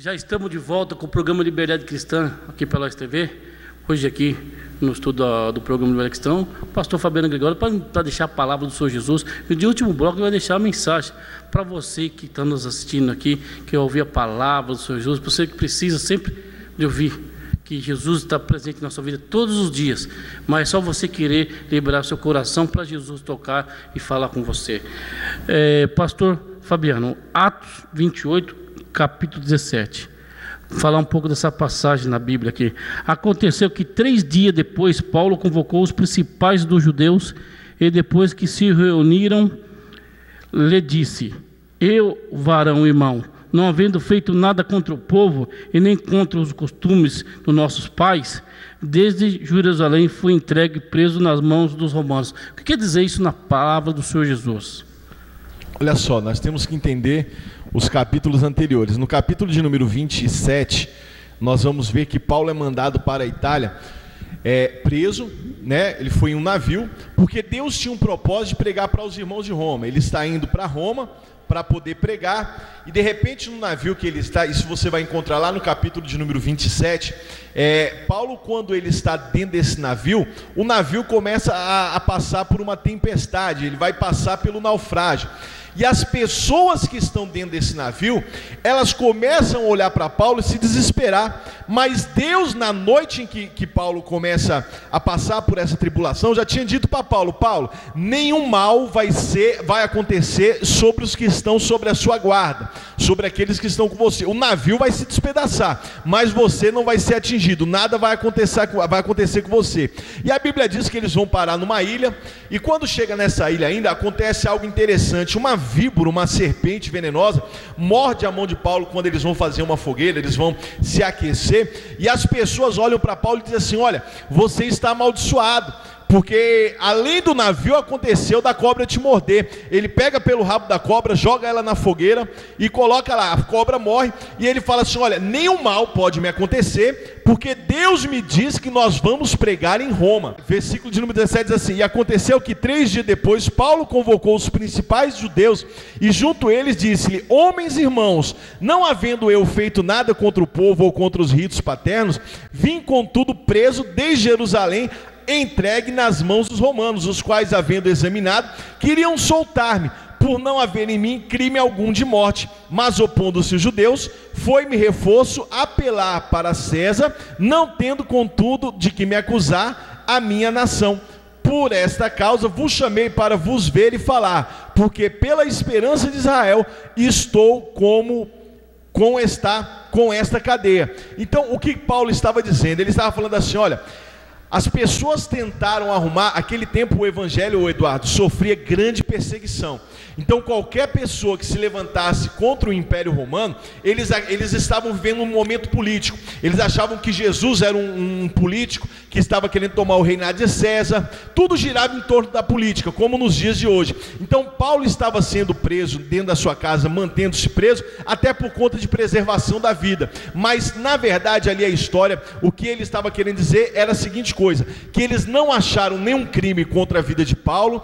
Já estamos de volta com o programa Liberdade Cristã aqui pela STV. Hoje aqui no estudo do programa Liberdade Cristã, o pastor Fabiano Gregório para deixar a palavra do Senhor Jesus. E de último bloco ele vai deixar a mensagem para você que está nos assistindo aqui, que vai ouvir a palavra do Senhor Jesus, você que precisa sempre de ouvir que Jesus está presente na sua vida todos os dias, mas é só você querer liberar seu coração para Jesus tocar e falar com você. Pastor Fabiano, Atos 28, capítulo 17. Vou falar um pouco dessa passagem na Bíblia aqui. Aconteceu que 3 dias depois, Paulo convocou os principais dos judeus, e depois que se reuniram, lhe disse: Eu, varão irmão, não havendo feito nada contra o povo, e nem contra os costumes dos nossos pais, desde Jerusalém fui entregue preso nas mãos dos romanos. O que quer dizer isso na palavra do Senhor Jesus? Olha só, nós temos que entender os capítulos anteriores. No capítulo de número 27, nós vamos ver que Paulo é mandado para a Itália, preso, né? Ele foi em um navio, porque Deus tinha um propósito de pregar para os irmãos de Roma. Ele está indo para Roma para poder pregar, e de repente no navio que ele está, isso você vai encontrar lá no capítulo de número 27, Paulo, quando ele está dentro desse navio, o navio começa a passar por uma tempestade, ele vai passar pelo naufrágio, e as pessoas que estão dentro desse navio, elas começam a olhar para Paulo e se desesperar, mas Deus, na noite em que Paulo começa a passar por essa tribulação, já tinha dito para Paulo: Paulo, nenhum mal vai acontecer sobre os que estão sobre a sua guarda, sobre aqueles que estão com você. O navio vai se despedaçar, mas você não vai ser atingido, nada vai acontecer com você. E a Bíblia diz que eles vão parar numa ilha, e quando chega nessa ilha ainda, acontece algo interessante. Uma víbora, uma serpente venenosa, morde a mão de Paulo quando eles vão fazer uma fogueira, eles vão se aquecer, e as pessoas olham para Paulo e dizem assim: olha, você está amaldiçoado, porque além do navio aconteceu da cobra te morder. Ele pega pelo rabo da cobra, joga ela na fogueira e coloca lá, a cobra morre, e ele fala assim: olha, nenhum mal pode me acontecer, porque Deus me diz que nós vamos pregar em Roma. Versículo de número 17 diz assim: e aconteceu que 3 dias depois Paulo convocou os principais judeus, e junto a eles disse-lhe: homens e irmãos, não havendo eu feito nada contra o povo ou contra os ritos paternos, vim contudo preso desde Jerusalém, entregue nas mãos dos romanos, os quais, havendo examinado, queriam soltar-me, por não haver em mim crime algum de morte. Mas opondo-se os judeus, foi-me reforço apelar para César, não tendo contudo de que me acusar a minha nação. Por esta causa vos chamei para vos ver e falar, porque pela esperança de Israel estou com esta cadeia. Então, o que Paulo estava dizendo? Ele estava falando assim: olha, as pessoas tentaram arrumar, aquele tempo o evangelho, Eduardo, sofria grande perseguição. Então qualquer pessoa que se levantasse contra o Império Romano, eles estavam vivendo um momento político. Eles achavam que Jesus era um político que estava querendo tomar o reinado de César. Tudo girava em torno da política, como nos dias de hoje. Então Paulo estava sendo preso dentro da sua casa, mantendo-se preso, até por conta de preservação da vida. Mas na verdade ali a história, o que ele estava querendo dizer era a seguinte coisa: que eles não acharam nenhum crime contra a vida de Paulo,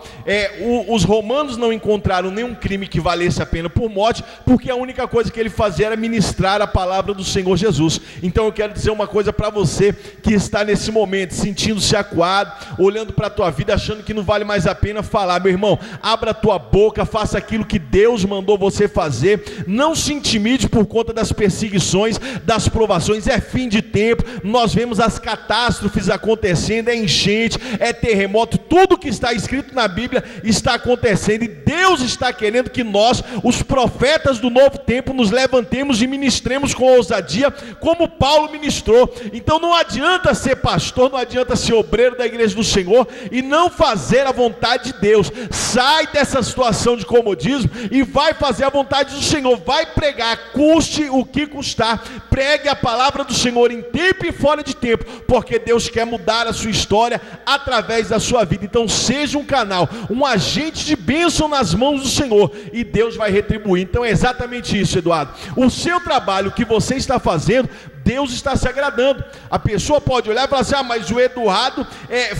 os romanos não encontraram nenhum crime que valesse a pena por morte, porque a única coisa que ele fazia era ministrar a palavra do Senhor Jesus. Então eu quero dizer uma coisa para você que está nesse momento, sentindo-se acuado, olhando para a tua vida, achando que não vale mais a pena falar. Meu irmão, abra a tua boca, faça aquilo que Deus mandou você fazer, não se intimide por conta das perseguições, das provações. É fim de tempo, nós vemos as catástrofes acontecendo, é enchente, é terremoto, tudo que está escrito na Bíblia está acontecendo, e Deus está querendo que nós, os profetas do novo tempo, nos levantemos e ministremos com ousadia, como Paulo ministrou. Então não adianta ser pastor, não adianta ser obreiro da igreja do Senhor e não fazer a vontade de Deus. Sai dessa situação de comodismo e vai fazer a vontade do Senhor, vai pregar, custe o que custar. Pregue a palavra do Senhor em tempo e fora de tempo, porque Deus quer mudar a sua história através da sua vida. Então seja um canal, um agente de bênção nas mãos do Senhor, e Deus vai retribuir. Então é exatamente isso, Eduardo. O seu trabalho que você está fazendo, Deus está se agradando. A pessoa pode olhar e falar assim: mas o Eduardo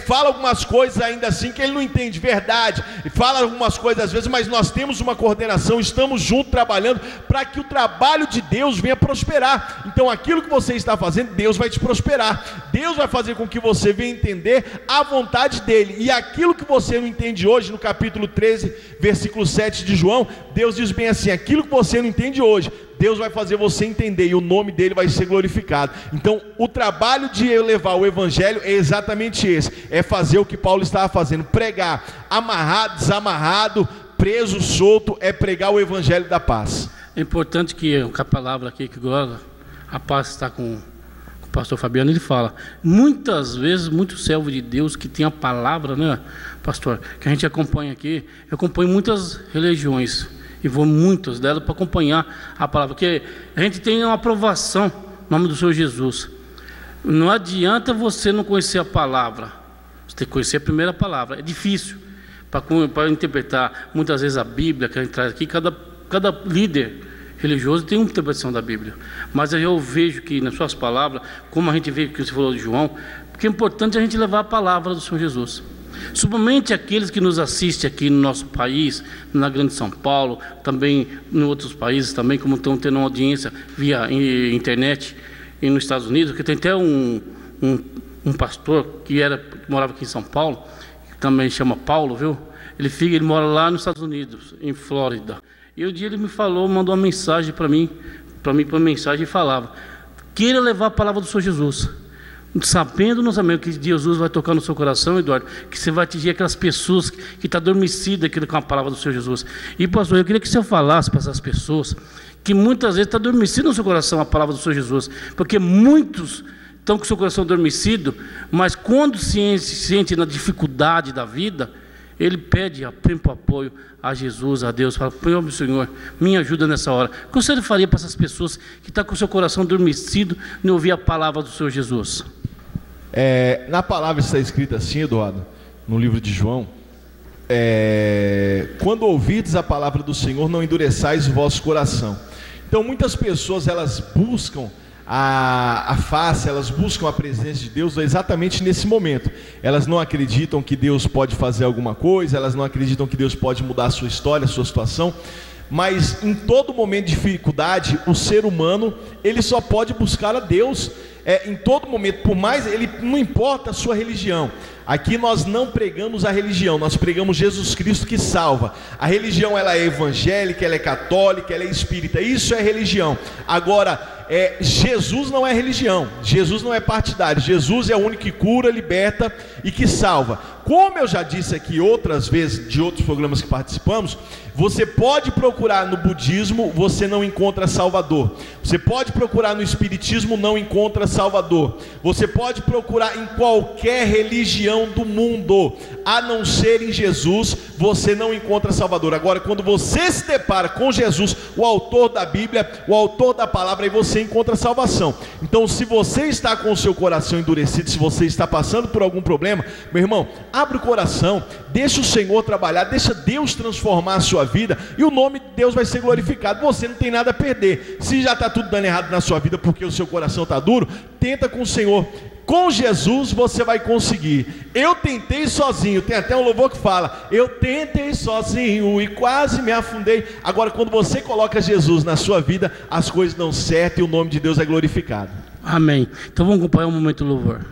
fala algumas coisas ainda assim que ele não entende, verdade, fala algumas coisas às vezes, mas nós temos uma coordenação, estamos juntos trabalhando para que o trabalho de Deus venha prosperar. Então aquilo que você está fazendo, Deus vai te prosperar, Deus vai fazer com que você venha entender a vontade dele. E aquilo que você não entende hoje, no capítulo 13, versículo 7 de João, Deus diz bem assim: aquilo que você não entende hoje, Deus vai fazer você entender, e o nome dele vai ser glorificado. Então o trabalho de levar o evangelho é exatamente esse, é fazer o que Paulo estava fazendo, pregar, amarrado, desamarrado, preso, solto, é pregar o evangelho da paz. É importante que a palavra aqui, que agora a paz está com o pastor Fabiano, ele fala, muitas vezes, muito servo de Deus que tem a palavra, né, pastor, que a gente acompanha aqui, eu acompanho muitas religiões, e vou muitas delas para acompanhar a palavra, porque a gente tem uma aprovação no nome do Senhor Jesus. Não adianta você não conhecer a palavra, você tem que conhecer a primeira palavra. É difícil para interpretar muitas vezes a Bíblia que a gente traz aqui. Cada líder religioso tem uma interpretação da Bíblia, mas eu vejo que nas suas palavras, como a gente vê que você falou de João, porque é importante a gente levar a palavra do Senhor Jesus. Somente aqueles que nos assistem aqui no nosso país, na Grande São Paulo, também em outros países também, como estão tendo uma audiência via internet, e nos Estados Unidos, que tem até um pastor que morava aqui em São Paulo, que também chama Paulo, viu? Ele mora lá nos Estados Unidos, em Flórida. E um dia ele me falou, mandou uma mensagem para mim, por mensagem, e falava: queira levar a palavra do Senhor Jesus, sabendo que Jesus vai tocar no seu coração, Eduardo, que você vai atingir aquelas pessoas que estão adormecidas com a palavra do Senhor Jesus. E pastor, eu queria que o senhor falasse para essas pessoas que muitas vezes está adormecido no seu coração a palavra do Senhor Jesus, porque muitos estão com o seu coração adormecido, mas quando se sente na dificuldade da vida, ele pede apoio a Jesus, a Deus, fala: meu Senhor, me ajuda nessa hora. O que você faria para essas pessoas que estão com o seu coração adormecido em ouvir a palavra do Senhor Jesus? Na palavra está escrito assim, Eduardo, no livro de João: quando ouvides a palavra do Senhor, não endureçais o vosso coração. Então muitas pessoas, elas buscam a face, elas buscam a presença de Deus exatamente nesse momento. Elas não acreditam que Deus pode fazer alguma coisa, elas não acreditam que Deus pode mudar a sua história, a sua situação. Mas em todo momento de dificuldade, o ser humano, ele só pode buscar a Deus. Em todo momento, por mais, ele não importa a sua religião. Aqui nós não pregamos a religião, nós pregamos Jesus Cristo que salva. A religião, ela é evangélica, ela é católica, ela é espírita, isso é religião. Agora, Jesus não é religião, Jesus não é partidário, Jesus é o único que cura, liberta e que salva. Como eu já disse aqui outras vezes, de outros programas que participamos, você pode procurar no budismo, você não encontra Salvador. Você pode procurar no espiritismo, não encontra Salvador. Você pode procurar em qualquer religião do mundo, a não ser em Jesus, você não encontra Salvador. Agora, quando você se depara com Jesus, o autor da Bíblia, o autor da palavra, aí você encontra salvação. Então, se você está com o seu coração endurecido, se você está passando por algum problema, meu irmão, abre o coração, deixa o Senhor trabalhar, deixa Deus transformar a sua vida, e o nome de Deus vai ser glorificado. Você não tem nada a perder. Se já está tudo dando errado na sua vida porque o seu coração está duro, tenta com o Senhor. Com Jesus você vai conseguir. Eu tentei sozinho, tem até um louvor que fala: eu tentei sozinho e quase me afundei. Agora, quando você coloca Jesus na sua vida, as coisas dão certo e o nome de Deus é glorificado. Amém. Então vamos acompanhar um momento do louvor.